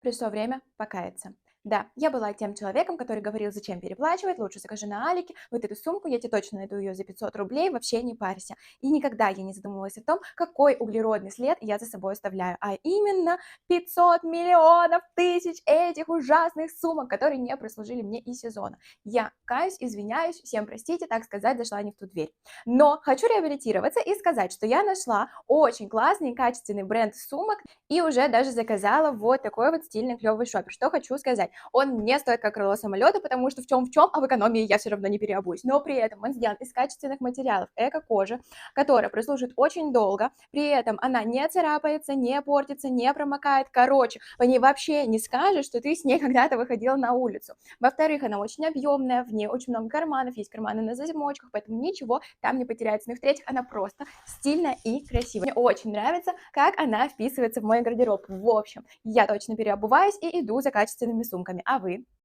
Пришло время покаяться. Да, я была тем человеком, который говорил, зачем переплачивать, лучше закажи на Алике, вот эту сумку, я тебе точно найду ее за 500 рублей, вообще не парься. И никогда я не задумывалась о том, какой углеродный след я за собой оставляю, а именно 500 миллионов тысяч этих ужасных сумок, которые не прослужили мне и сезона. Я каюсь, извиняюсь, всем простите, так сказать, зашла не в ту дверь. Но хочу реабилитироваться и сказать, что я нашла очень классный и качественный бренд сумок, и уже даже заказала вот такой вот стильный клевый шопер. Что хочу сказать, он не стоит как крыло самолета, потому что в чем, а в экономии я все равно не переобуюсь. Но при этом он сделан из качественных материалов, эко-кожи, которая прослужит очень долго, при этом она не царапается, не портится, не промокает. Короче, по ней вообще не скажешь, что ты с ней когда-то выходила на улицу. Во-вторых, она очень объемная, в ней очень много карманов, есть карманы на замочках, поэтому ничего там не потеряется. Ну и в-третьих, она просто стильная и красивая. Мне очень нравится, как она вписывается в мой гардероб. В общем, я точно переобуваюсь и иду за качественными сумками. А вы?